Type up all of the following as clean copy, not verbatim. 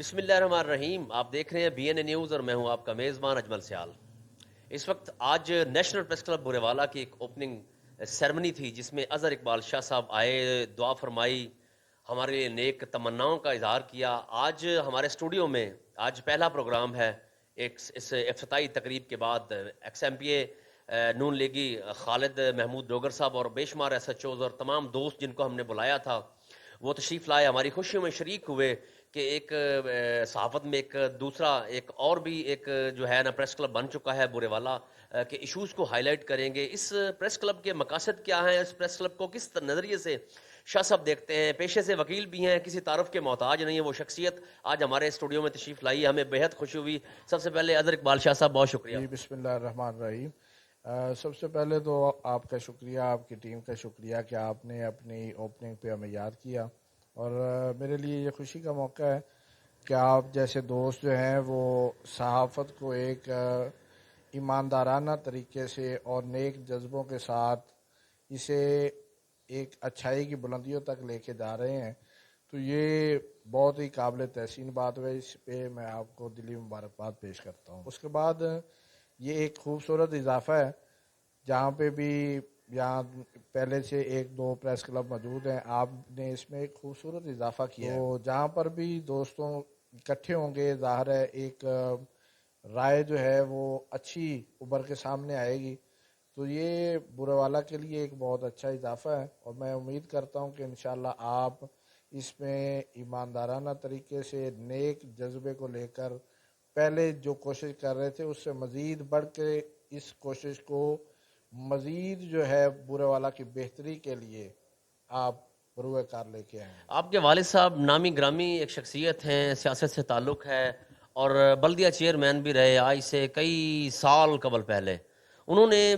بسم اللہ الرحمن الرحیم. آپ دیکھ رہے ہیں بی این اے نیوز اور میں ہوں آپ کا میزبان اجمل سیال. اس وقت آج نیشنل پریس کلب بورے والا کی ایک اوپننگ سیرمنی تھی جس میں اظہر اقبال شاہ صاحب آئے, دعا فرمائی, ہمارے لیے نیک تمناؤں کا اظہار کیا. آج ہمارے اسٹوڈیو میں آج پہلا پروگرام ہے ایک اس افتتاحی تقریب کے بعد. ایکس ایم پی اے نون لیگی خالد محمود ڈوگر صاحب اور بے شمار ایس ایچ اوز اور تمام دوست جن کو ہم نے بلایا تھا وہ تشریف لائے, ہماری خوشیوں میں شریک ہوئے کہ ایک صحافت میں ایک دوسرا ایک اور بھی ایک جو ہے نا پریس کلب بن چکا ہے بورے والا کہ ایشوز کو ہائی لائٹ کریں گے. اس پریس کلب کے مقاصد کیا ہیں, اس پریس کلب کو کس نظریے سے شاہ صاحب دیکھتے ہیں. پیشے سے وکیل بھی ہیں, کسی تعارف کے محتاج نہیں ہے وہ شخصیت آج ہمارے اسٹوڈیو میں تشریف لائی, ہمیں بےحد خوشی ہوئی. سب سے پہلے اظہر اقبال شاہ صاحب بہت شکریہ. جی بسم اللہ الرحمن الرحیم. سب سے پہلے تو آپ کا شکریہ, آپ کی ٹیم کا شکریہ کہ آپ نے اپنی اوپننگ پہ ہمیں یاد کیا, اور میرے لیے یہ خوشی کا موقع ہے کہ آپ جیسے دوست جو ہیں وہ صحافت کو ایک ایماندارانہ طریقے سے اور نیک جذبوں کے ساتھ اسے ایک اچھائی کی بلندیوں تک لے کے جا رہے ہیں, تو یہ بہت ہی قابل تحسین بات ہے. اس پہ میں آپ کو دلی مبارکباد پیش کرتا ہوں. اس کے بعد یہ ایک خوبصورت اضافہ ہے جہاں پہ بھی یہاں پہلے سے ایک دو پریس کلب موجود ہیں, آپ نے اس میں ایک خوبصورت اضافہ کیا ہے. تو جہاں پر بھی دوستوں اکٹھے ہوں گے ظاہر ہے ایک رائے جو ہے وہ اچھی ابھر کے سامنے آئے گی, تو یہ بورے والا کے لیے ایک بہت اچھا اضافہ ہے. اور میں امید کرتا ہوں کہ انشاءاللہ آپ اس میں ایماندارانہ طریقے سے نیک جذبے کو لے کر پہلے جو کوشش کر رہے تھے اس سے مزید بڑھ کے اس کوشش کو مزید جو ہے بورے والا کی بہتری کے لیے آپ بروئے کار لے کے آئیں. آپ کے والد صاحب نامی گرامی ایک شخصیت ہیں, سیاست سے تعلق ہے اور بلدیہ چیئرمین بھی رہے آج سے کئی سال قبل. پہلے انہوں نے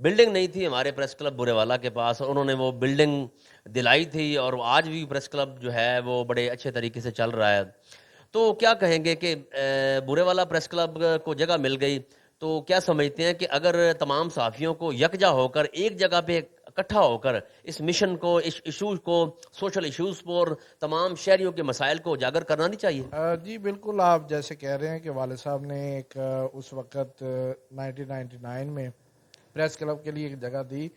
بلڈنگ نہیں تھی ہمارے پریس کلب بورے والا کے پاس, انہوں نے وہ بلڈنگ دلائی تھی اور آج بھی پریس کلب جو ہے وہ بڑے اچھے طریقے سے چل رہا ہے. تو کیا کہیں گے کہ بورے والا پریس کلب کو جگہ مل گئی, تو کیا سمجھتے ہیں کہ اگر تمام صحافیوں کو یکجا ہو کر ایک جگہ پہ اکٹھا ہو کر اس مشن کو, اس ایشوز کو, سوشل ایشوز پر تمام شہریوں کے مسائل کو اجاگر کرنا نہیں چاہیے؟ جی بالکل, آپ جیسے کہہ رہے ہیں کہ والد صاحب نے ایک اس وقت 1999 میں پریس کلب کے لیے ایک جگہ دی,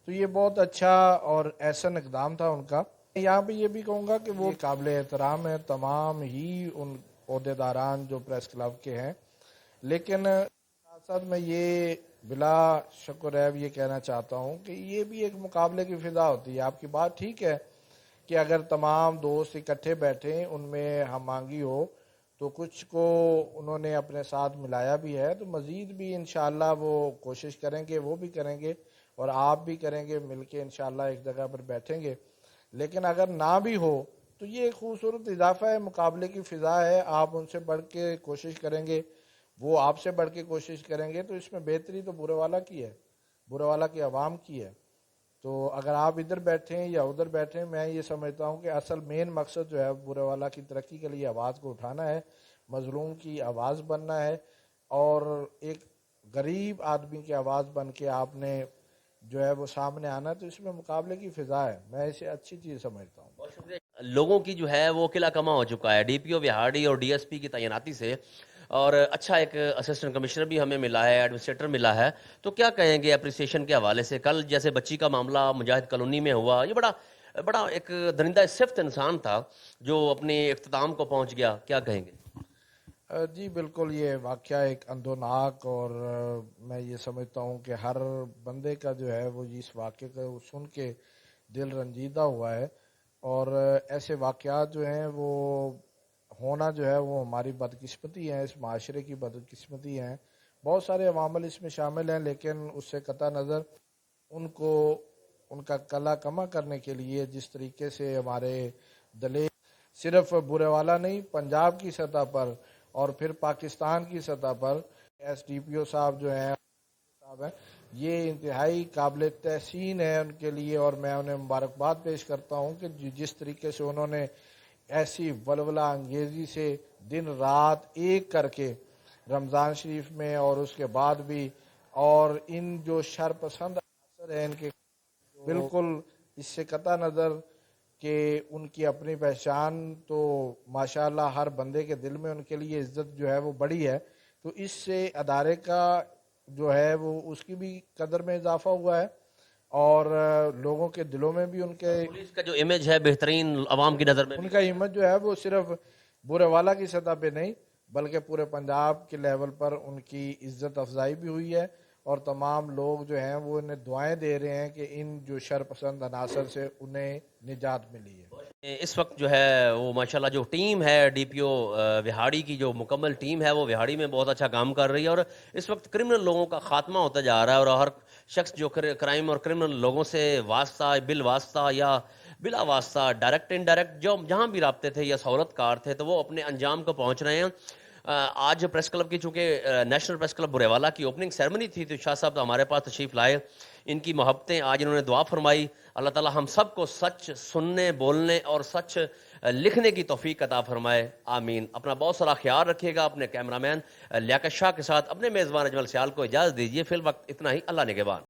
تو یہ بہت اچھا اور احسن اقدام تھا ان کا. یہاں پہ یہ بھی کہوں گا کہ وہ قابل احترام ہے تمام ہی ان عہدیداران جو پریس کلب کے ہیں, لیکن ساتھ ساتھ میں یہ بلا شک و ریب یہ کہنا چاہتا ہوں کہ یہ بھی ایک مقابلے کی فضا ہوتی ہے. آپ کی بات ٹھیک ہے کہ اگر تمام دوست اکٹھے بیٹھیں ان میں ہم آہنگی ہو تو کچھ کو انہوں نے اپنے ساتھ ملایا بھی ہے, تو مزید بھی انشاءاللہ وہ کوشش کریں گے, وہ بھی کریں گے اور آپ بھی کریں گے, مل کے انشاءاللہ ایک جگہ پر بیٹھیں گے. لیکن اگر نہ بھی ہو تو یہ ایک خوبصورت اضافہ ہے, مقابلے کی فضا ہے, آپ ان سے بڑھ کے کوشش کریں گے, وہ آپ سے بڑھ کے کوشش کریں گے, تو اس میں بہتری تو بورے والا کی ہے, بورے والا کی عوام کی ہے. تو اگر آپ ادھر بیٹھیں یا ادھر بیٹھیں, میں یہ سمجھتا ہوں کہ اصل مین مقصد جو ہے بورے والا کی ترقی کے لیے آواز کو اٹھانا ہے, مظلوم کی آواز بننا ہے, اور ایک غریب آدمی کی آواز بن کے آپ نے جو ہے وہ سامنے آنا ہے, تو اس میں مقابلے کی فضا ہے. میں اسے اچھی چیز سمجھتا ہوں. بہت شکریہ. لوگوں کی جو ہے وہ قلعہ کما ہو چکا ہے ڈی پی او بہاڑی اور ڈی ایس پی کی تعیناتی سے, اور اچھا ایک اسسٹنٹ کمشنر بھی ہمیں ملا ہے, ایڈمنسٹریٹر ملا ہے. تو کیا کہیں گے اپریسیشن کے حوالے سے؟ کل جیسے بچی کا معاملہ مجاہد کالونی میں ہوا, یہ بڑا ایک درندہ صفت انسان تھا جو اپنے اختتام کو پہنچ گیا, کیا کہیں گے؟ جی بالکل, یہ واقعہ ایک اندوناک, اور میں یہ سمجھتا ہوں کہ ہر بندے کا جو ہے وہ اس واقعے کو سن کے دل رنجیدہ ہوا ہے, اور ایسے واقعات جو ہیں وہ ہونا جو ہے وہ ہماری بدقسمتی ہے, اس معاشرے کی بدقسمتی ہیں. بہت سارے عوامل اس میں شامل ہیں, لیکن اس سے قطع نظر ان کو ان کا قلع کما کرنے کے لیے جس طریقے سے ہمارے دلے صرف بورے والا نہیں, پنجاب کی سطح پر اور پھر پاکستان کی سطح پر ایس ڈی پی او صاحب جو ہیں یہ انتہائی قابل تحسین ہے ان کے لیے, اور میں انہیں مبارکباد پیش کرتا ہوں کہ جس طریقے سے انہوں نے ایسی ولولہ انگیزی سے دن رات ایک کر کے رمضان شریف میں اور اس کے بعد بھی, اور ان جو شر پسند عناصر ہیں ان کے بالکل اس سے قطع نظر کہ ان کی اپنی پہچان تو ماشاءاللہ ہر بندے کے دل میں ان کے لیے عزت جو ہے وہ بڑی ہے، تو اس سے ادارے کا جو ہے وہ اس کی بھی قدر میں اضافہ ہوا ہے، اور لوگوں کے دلوں میں بھی ان کے پولیس کا جو امیج ہے بہترین عوام کی نظر میں ان بھی. کا ہمت جو ہے وہ صرف بورے والا کی سطح پہ نہیں بلکہ پورے پنجاب کے لیول پر ان کی عزت افزائی بھی ہوئی ہے، اور تمام لوگ جو ہیں وہ انہیں دعائیں دے رہے ہیں کہ ان جو شر پسند عناصر سے انہیں نجات ملی ہے۔ اس وقت جو ہے وہ ماشاءاللہ جو ٹیم ہے ڈی پی او وہاڑی کی، جو مکمل ٹیم ہے وہ وہاڑی میں بہت اچھا کام کر رہی ہے، اور اس وقت کرمنل لوگوں کا خاتمہ ہوتا جا رہا ہے، اور ہر شخص جو کرائم اور کرمنل لوگوں سے واسطہ بل واسطہ یا بلا واسطہ ڈائریکٹ انڈائریکٹ جو جہاں بھی رابطے تھے یا سہولت کار تھے تو وہ اپنے انجام کو پہنچ رہے ہیں۔ آج پریس کلب کی چونکہ نیشنل پریس کلب برے والا کی اوپننگ سیرمنی تھی، تو شاہ صاحب تو ہمارے پاس تشریف لائے، ان کی محبتیں آج انہوں نے دعا فرمائی، اللہ تعالی ہم سب کو سچ سننے بولنے اور سچ لکھنے کی توفیق عطا فرمائے، آمین۔ اپنا بہت سارا خیال رکھیے گا، اپنے کیمرہ مین لیاقت شاہ کے ساتھ اپنے میزبان اجمل سیال کو اجازت دیجیے، فی الوقت اتنا ہی، اللہ نگہبان۔